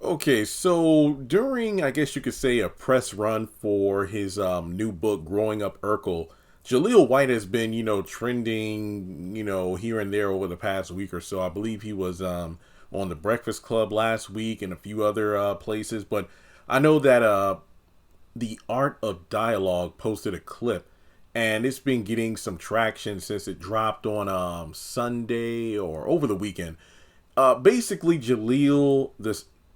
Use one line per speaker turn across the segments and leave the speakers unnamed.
Okay, so during, I guess you could say, a press run for his new book, Growing Up Urkel, Jaleel White has been, trending, here and there over the past week or so. I believe he was on the Breakfast Club last week and a few other places. But I know that the Art of Dialogue posted a clip, and it's been getting some traction since it dropped on Sunday or over the weekend. Basically, Jaleel,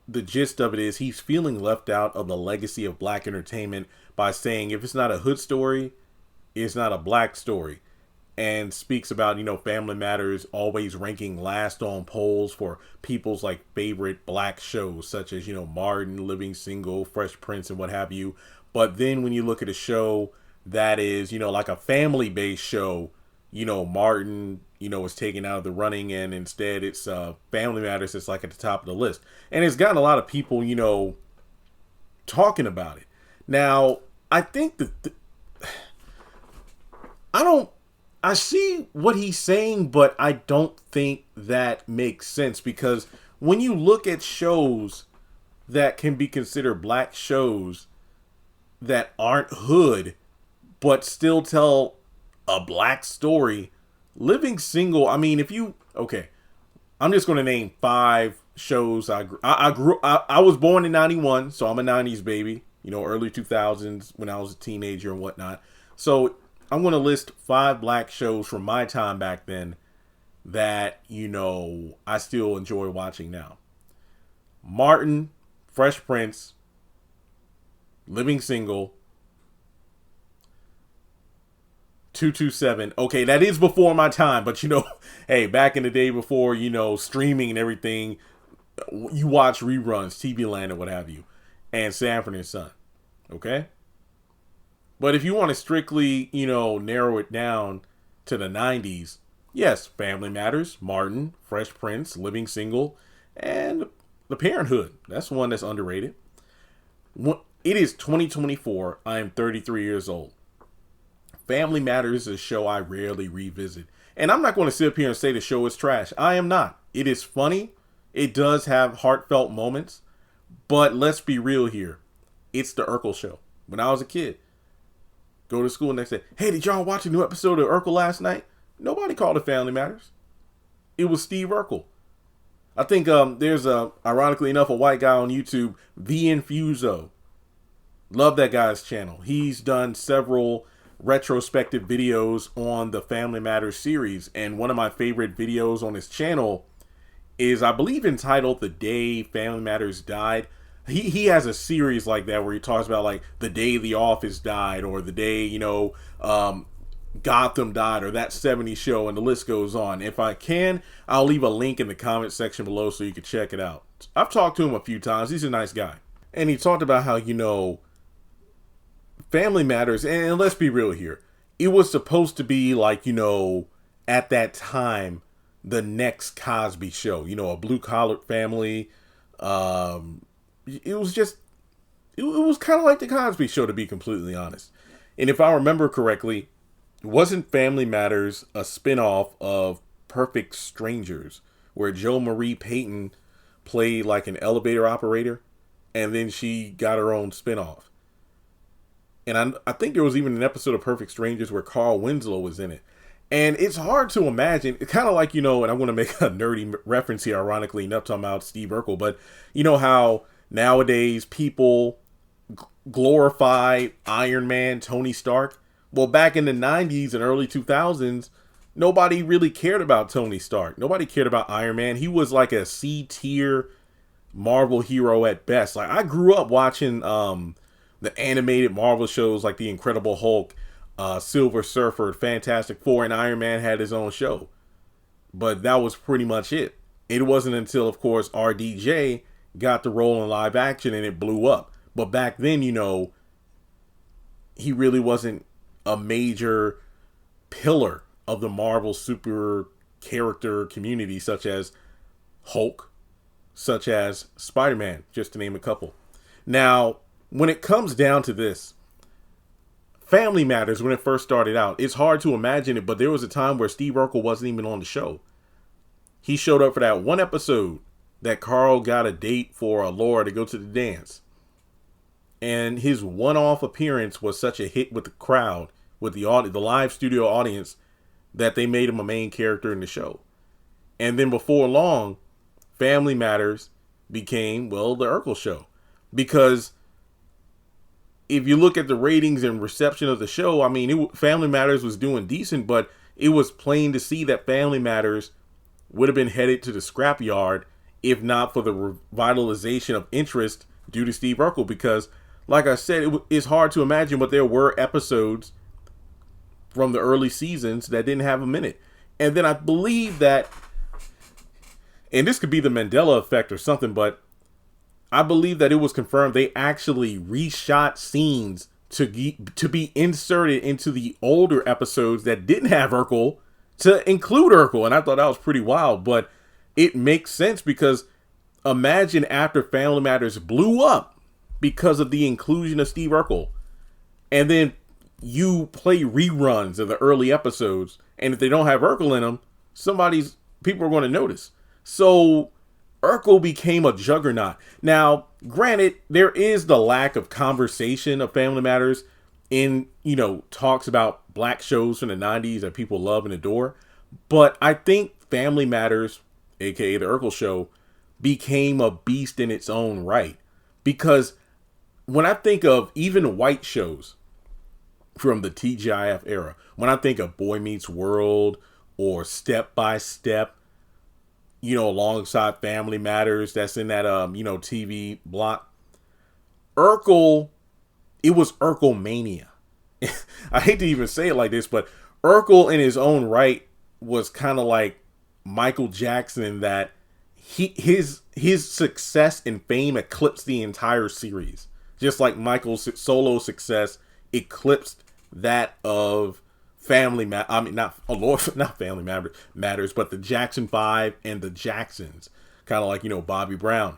the gist of it is he's feeling left out of the legacy of black entertainment by saying if it's not a hood story, it's not a black story. And speaks about, Family Matters always ranking last on polls for people's like favorite black shows, such as, Martin, Living Single, Fresh Prince, and what have you. But then when you look at a show that is, like a family based show, Martin, is taken out of the running, and instead it's Family Matters that's like at the top of the list. And it's gotten a lot of people, talking about it. Now, I think that I don't I see what he's saying, but I don't think that makes sense because when you look at shows that can be considered black shows that aren't hood but still tell a black story, Living Single, I mean, if you okay, I'm just going to name five shows. I was born in 91, so I'm a 90s baby, early 2000s when I was a teenager and whatnot. So I'm going to list five black shows from my time back then that, I still enjoy watching now. Martin, Fresh Prince, Living Single, 227. Okay, that is before my time, but hey, back in the day before, streaming and everything, you watch reruns, TV Land and what have you, and Sanford and Son. Okay? But if you want to strictly, narrow it down to the 90s, yes, Family Matters, Martin, Fresh Prince, Living Single, and The Parenthood. That's one that's underrated. It is 2024. I am 33 years old. Family Matters is a show I rarely revisit. And I'm not going to sit up here and say the show is trash. I am not. It is funny. It does have heartfelt moments. But let's be real here. It's the Urkel show. When I was a kid, go to school next day. Hey, did y'all watch a new episode of Urkel last night? Nobody called it Family Matters. It was Steve Urkel. I think there's ironically enough, a white guy on YouTube, The Infuso. Love that guy's channel. He's done several retrospective videos on the Family Matters series, and one of my favorite videos on his channel is, I believe, entitled The Day Family Matters Died. He has a series like that where he talks about like the day The Office died, or the day Gotham died, or that 70s show, and the list goes on. If I can, I'll leave a link in the comment section below so you can check it out. I've talked to him a few times. He's a nice guy, and he talked about how Family Matters, and let's be real here, it was supposed to be like, at that time, the next Cosby show, a blue collar family. It was just, it was kind of like the Cosby show, to be completely honest. And if I remember correctly, wasn't Family Matters a spinoff of Perfect Strangers, where Jo Marie Payton played like an elevator operator, and then she got her own spinoff? And I think there was even an episode of Perfect Strangers where Carl Winslow was in it. And it's hard to imagine. It's kind of like, and I'm going to make a nerdy reference here, ironically enough, talking about Steve Urkel. But how nowadays people glorify Iron Man, Tony Stark. Well, back in the 90s and early 2000s, nobody really cared about Tony Stark. Nobody cared about Iron Man. He was like a C-tier Marvel hero at best. Like, I grew up watching the animated Marvel shows like The Incredible Hulk, Silver Surfer, Fantastic Four, and Iron Man had his own show. But that was pretty much it. It wasn't until, of course, RDJ got the role in live action and it blew up. But back then, he really wasn't a major pillar of the Marvel super character community, such as Hulk, such as Spider-Man, just to name a couple. Now, when it comes down to this, Family Matters, when it first started out, it's hard to imagine it, but there was a time where Steve Urkel wasn't even on the show. He showed up for that one episode that Carl got a date for Laura to go to the dance. And his one-off appearance was such a hit with the crowd, with the live studio audience, that they made him a main character in the show. And then before long, Family Matters became, well, the Urkel show. Because if you look at the ratings and reception of the show, I mean, Family Matters was doing decent, but it was plain to see that Family Matters would have been headed to the scrapyard if not for the revitalization of interest due to Steve Urkel. Because, like I said, it's hard to imagine, but there were episodes from the early seasons that didn't have a minute. And then I believe that, and this could be the Mandela effect or something, but I believe that it was confirmed they actually reshot scenes to be inserted into the older episodes that didn't have Urkel to include Urkel. And I thought that was pretty wild, but it makes sense because imagine after Family Matters blew up because of the inclusion of Steve Urkel, and then you play reruns of the early episodes, and if they don't have Urkel in them, people are going to notice. So Urkel became a juggernaut. Now, granted, there is the lack of conversation of Family Matters in, talks about black shows from the 90s that people love and adore. But I think Family Matters, aka the Urkel show, became a beast in its own right. Because when I think of even white shows from the TGIF era, when I think of Boy Meets World or Step by Step, alongside Family Matters, that's in that, TV block, Urkel, it was Urkel-mania. I hate to even say it like this, but Urkel in his own right was kind of like Michael Jackson in that his success and fame eclipsed the entire series. Just like Michael's solo success eclipsed that of not Family Matters, but the Jackson 5 and the Jacksons. Kind of like, Bobby Brown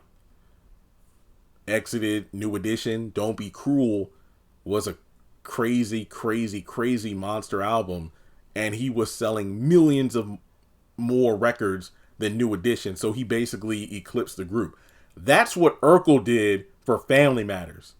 exited New Edition. Don't Be Cruel was a crazy, crazy, crazy monster album, and he was selling millions of more records than New Edition, so he basically eclipsed the group. That's what Urkel did for Family Matters.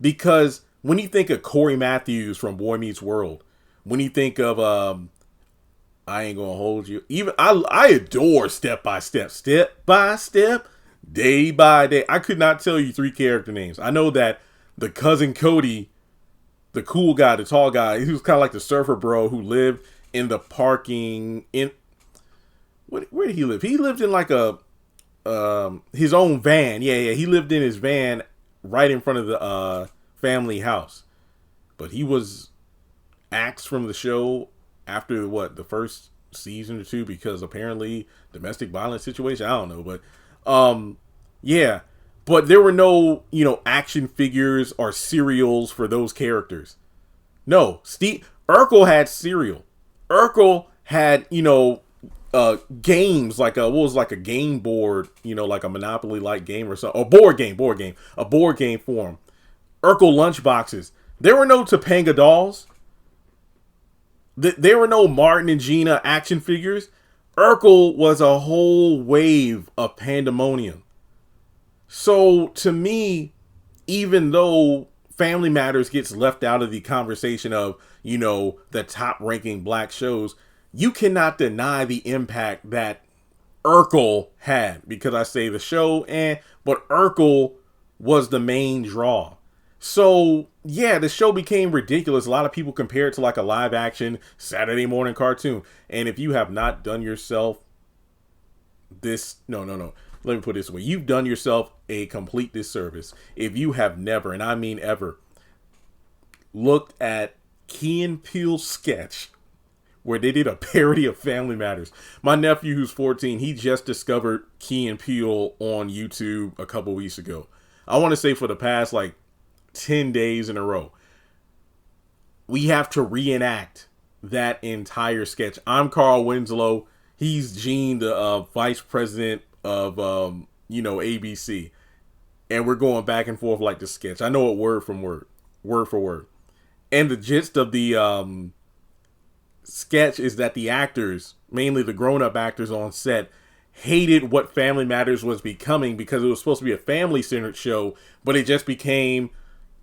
Because when you think of Corey Matthews from Boy Meets World, when you think of I Ain't Gonna Hold You, even I adore Step by Step, Step by Step, Day by Day. I could not tell you 3 character names. I know that the cousin Cody, the cool guy, the tall guy, he was kind of like the surfer bro who lived in the parking in. Where did he live? He lived in like a his own van. Yeah. He lived in his van right in front of the family house. But he was axed from the show after the first season or 2 because apparently domestic violence situation. I don't know, but yeah. But there were no, action figures or cereals for those characters. No, Urkel had cereal. Urkel had, games like a game board, like a Monopoly-like game or something, a board game form. Urkel lunchboxes. There were no Topanga dolls. There were no Martin and Gina action figures. Urkel was a whole wave of pandemonium. So to me, even though Family Matters gets left out of the conversation of, the top ranking black shows, you cannot deny the impact that Urkel had, because I say the show, but Urkel was the main draw. So yeah, the show became ridiculous. A lot of people compare it to like a live action Saturday morning cartoon. And if you have not done yourself no. Let me put it this way. You've done yourself a complete disservice if you have never, and I mean ever, looked at Key and Peele's sketch where they did a parody of Family Matters. My nephew, who's 14, he just discovered Key and Peele on YouTube a couple weeks ago. I want to say for the past 10 days in a row. We have to reenact that entire sketch. I'm Carl Winslow. He's Gene, the vice president of, ABC. And we're going back and forth like the sketch. I know it word for word. And the gist of the sketch is that the actors, mainly the grown-up actors on set, hated what Family Matters was becoming because it was supposed to be a family-centered show, but it just became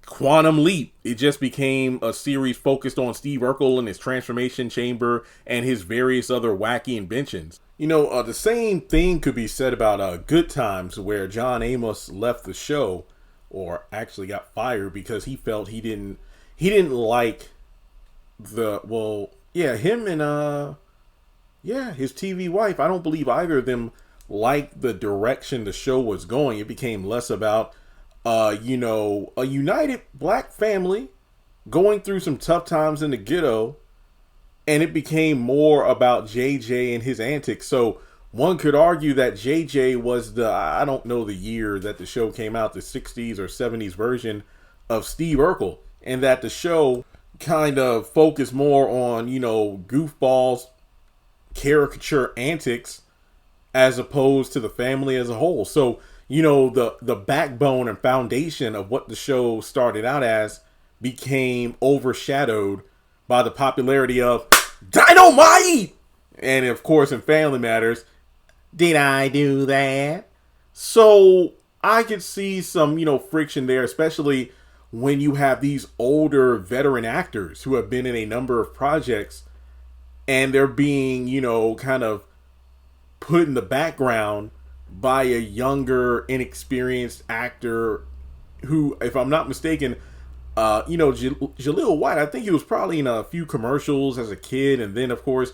Quantum Leap. It just became a series focused on Steve Urkel and his transformation chamber and his various other wacky inventions. The same thing could be said about Good Times, where John Amos left the show, or actually got fired because he felt he didn't like him and his TV wife. I don't believe either of them liked the direction the show was going. It became less about a united black family going through some tough times in the ghetto, and it became more about JJ and his antics. So one could argue that JJ was I don't know the year that the show came out, the 60s or 70s version of Steve Urkel, and that the show kind of focused more on, goofballs, caricature antics, as opposed to the family as a whole. So, the backbone and foundation of what the show started out as became overshadowed by the popularity of Dynamite! And of course, in Family Matters, did I do that? So I could see some, friction there, especially when you have these older veteran actors who have been in a number of projects and they're being, kind of put in the background by a younger, inexperienced actor who, if I'm not mistaken, Jaleel White, I think he was probably in a few commercials as a kid, and then, of course,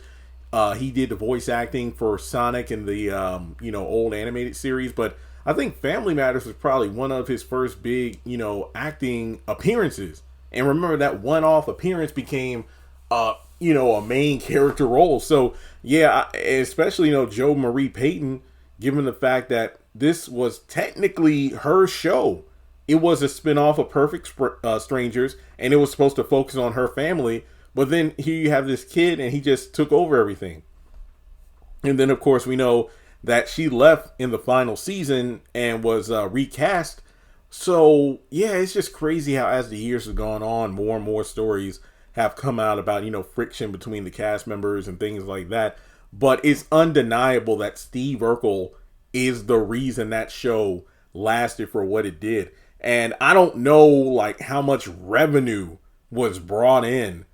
he did the voice acting for Sonic in the, old animated series. But I think Family Matters was probably one of his first big, acting appearances. And remember, that one-off appearance became, a main character role. So, yeah, especially, Jo Marie Payton, given the fact that this was technically her show. It was a spinoff of Perfect Strangers, and it was supposed to focus on her family. But then here you have this kid, and he just took over everything. And then, of course, we know that she left in the final season and was recast. So, yeah, it's just crazy how as the years have gone on, more and more stories have come out about, friction between the cast members and things like that. But it's undeniable that Steve Urkel is the reason that show lasted for what it did. And I don't know, how much revenue was brought in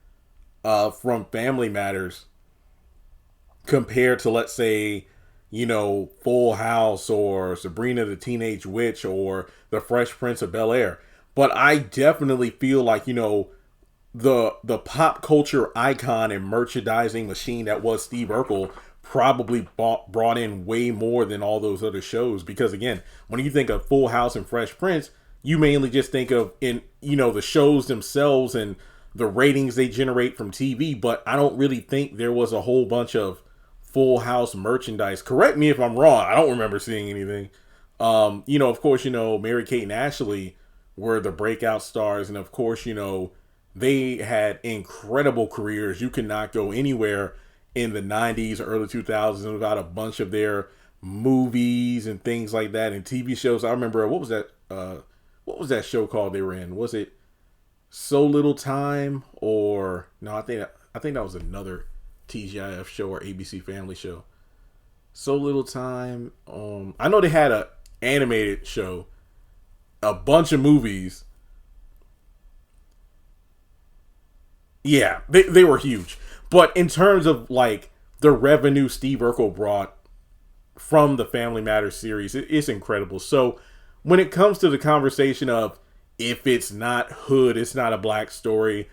from Family Matters compared to, let's say, Full House or Sabrina the Teenage Witch or The Fresh Prince of Bel-Air. But I definitely feel like, the pop culture icon and merchandising machine that was Steve Urkel probably brought in way more than all those other shows. Because, again, when you think of Full House and Fresh Prince, you mainly just think of the shows themselves and the ratings they generate from TV, but I don't really think there was a whole bunch of Full House merchandise. Correct me if I'm wrong. I don't remember seeing anything. Of course, Mary-Kate and Ashley were the breakout stars, and of course, they had incredible careers. You could not go anywhere in the 90s or early 2000s without a bunch of their movies and things like that and TV shows. I remember, what was that show called they were in? Was it So Little Time? Or no, I think that was another TGIF show or ABC Family show. So Little Time. I know they had a animated show, a bunch of movies. Yeah, they were huge. But in terms of the revenue Steve Urkel brought from the Family Matters series, it's incredible. So when it comes to the conversation of if it's not hood, it's not a black story,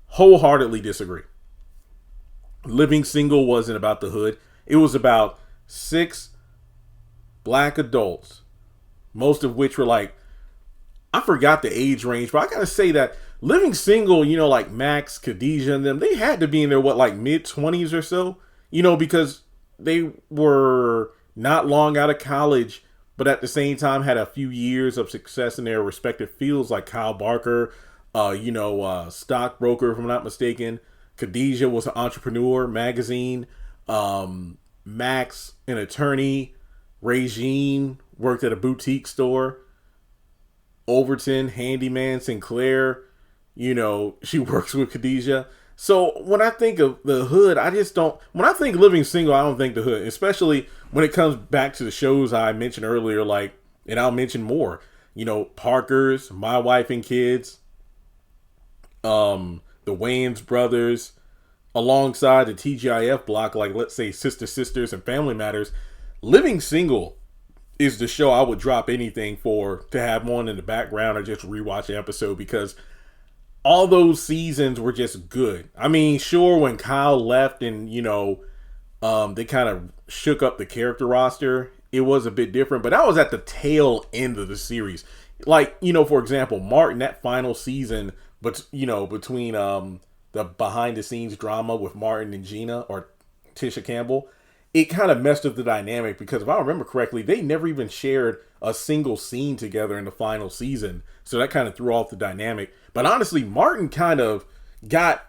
wholeheartedly disagree. Living Single wasn't about the hood. It was about 6 black adults, most of which were I forgot the age range, but I gotta say that Living Single, Max, Khadijah, and them, they had to be in their mid-20s or so, because they were not long out of college, but at the same time had a few years of success in their respective fields, like Kyle Barker, stockbroker, if I'm not mistaken. Khadijah was an entrepreneur, magazine. Max, an attorney. Regine worked at a boutique store. Overton, handyman. Sinclair, she works with Khadijah. So when I think of the hood, I just don't. When I think living single, I don't think the hood, especially when it comes back to the shows I mentioned earlier, like, and I'll mention more. Parker's, My Wife and Kids, the Wayans brothers, alongside the TGIF block, like let's say Sister Sisters and Family Matters. Living Single is the show I would drop anything for to have one in the background or just rewatch an episode, because all those seasons were just good. I mean, sure, when Kyle left and they kind of shook up the character roster, it was a bit different, but that was at the tail end of the series. Like, for example, Martin, that final season, but between the behind the scenes drama with Martin and Gina, or Tisha Campbell, it kind of messed up the dynamic, because if I remember correctly, they never even shared a single scene together in the final season. So that kind of threw off the dynamic. But honestly, Martin kind of got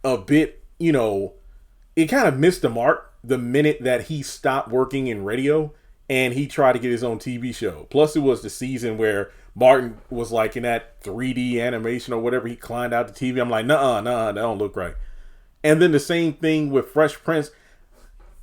a bit, it kind of missed the mark the minute that he stopped working in radio and he tried to get his own TV show. Plus, it was the season where Martin was like in that 3D animation or whatever. He climbed out the TV. I'm like, nah, that don't look right. And then the same thing with Fresh Prince.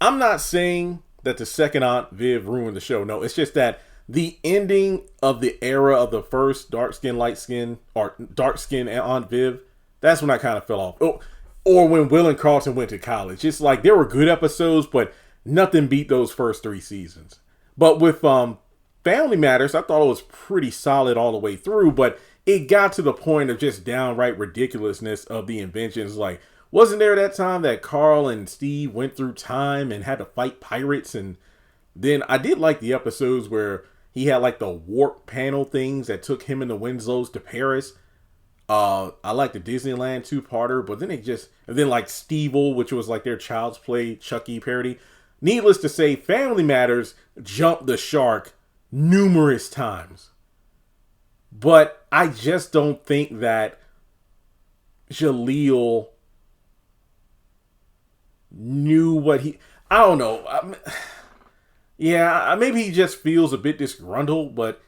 I'm not saying that the second Aunt Viv ruined the show. No, it's just that the ending of the era of the first dark skin, light skin, or dark skin Aunt Viv, that's when I kind of fell off. Or when Will and Carlton went to college. It's like there were good episodes, but nothing beat those first 3 seasons. But with Family Matters, I thought it was pretty solid all the way through, but it got to the point of just downright ridiculousness of the inventions. Like, wasn't there that time that Carl and Steve went through time and had to fight pirates? And then I did like the episodes where he had like the warp panel things that took him and the Winslows to Paris. I like the Disneyland 2-parter, but then like Stevel, which was like their Child's Play Chucky parody. Needless to say, Family Matters jumped the shark numerous times. But I just don't think that Jaleel knew what I don't know. Yeah, maybe he just feels a bit disgruntled, but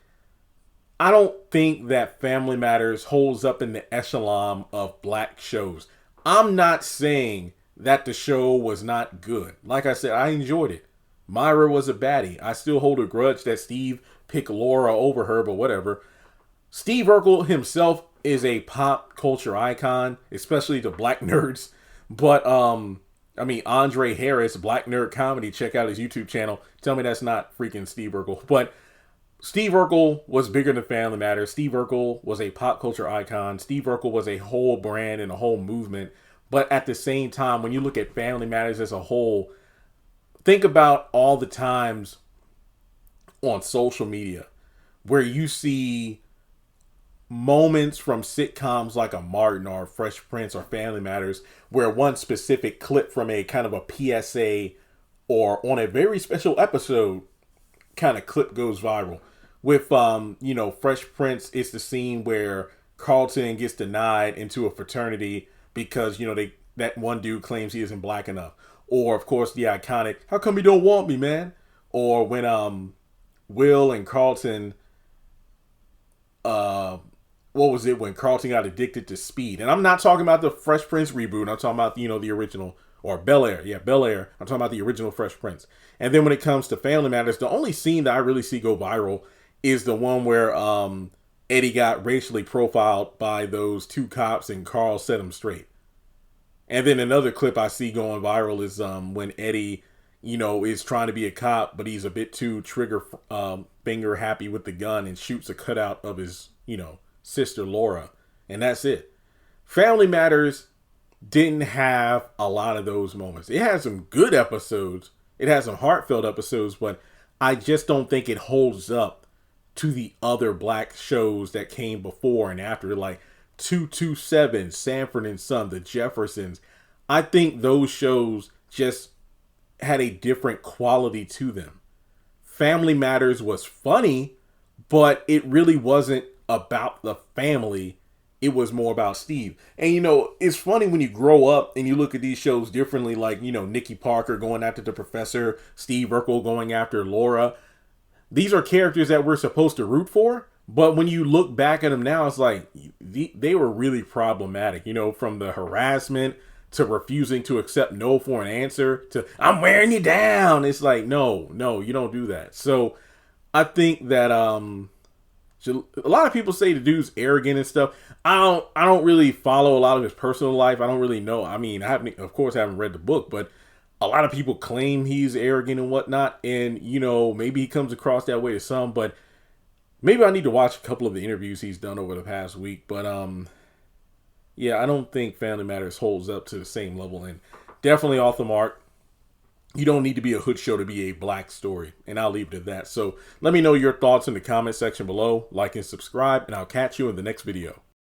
I don't think that Family Matters holds up in the echelon of black shows. I'm not saying that the show was not good. Like I said, I enjoyed it. Myra was a baddie. I still hold a grudge that Steve picked Laura over her, but whatever. Steve Urkel himself is a pop culture icon, especially to black nerds. But, Andre Harris, Black Nerd Comedy, check out his YouTube channel. Tell me that's not freaking Steve Urkel. But Steve Urkel was bigger than Family Matters. Steve Urkel was a pop culture icon. Steve Urkel was a whole brand and a whole movement. But at the same time, when you look at Family Matters as a whole, think about all the times on social media where you see moments from sitcoms like a Martin or Fresh Prince or Family Matters where one specific clip from a kind of a PSA or on a very special episode kind of clip goes viral. With, Fresh Prince, it's the scene where Carlton gets denied into a fraternity because, that one dude claims he isn't black enough. Or, of course, the iconic, how come you don't want me, man? Or when Will and Carlton, when Carlton got addicted to speed. And I'm not talking about the Fresh Prince reboot. I'm talking about, the original, or Bel Air. Yeah, Bel Air. I'm talking about the original Fresh Prince. And then when it comes to Family Matters, the only scene that I really see go viral is the one where Eddie got racially profiled by those 2 cops and Carl set him straight. And then another clip I see going viral is when Eddie, is trying to be a cop, but he's a bit too trigger finger happy with the gun and shoots a cutout of his, sister Laura. And that's it. Family Matters didn't have a lot of those moments. It had some good episodes. It had some heartfelt episodes, but I just don't think it holds up to the other black shows that came before and after, like 227, Sanford and Son, The Jeffersons. I think those shows just had a different quality to them. Family Matters was funny, but it really wasn't about the family. It was more about Steve. And, it's funny when you grow up and you look at these shows differently, like, Nikki Parker going after the professor, Steve Urkel going after Laura. These are characters that we're supposed to root for. But when you look back at them now, it's like they were really problematic, from the harassment to refusing to accept no for an answer to I'm wearing you down. It's like, no, you don't do that. So I think that a lot of people say the dude's arrogant and stuff. I don't really follow a lot of his personal life. I don't really know. I mean, I haven't, of course, I haven't read the book, but a lot of people claim he's arrogant and whatnot. And, you know, maybe he comes across that way to some, but maybe I need to watch a couple of the interviews he's done over the past week. But, yeah, I don't think Family Matters holds up to the same level, and definitely off the mark. You don't need to be a hood show to be a black story, and I'll leave it at that. So let me know your thoughts in the comment section below, like and subscribe, and I'll catch you in the next video.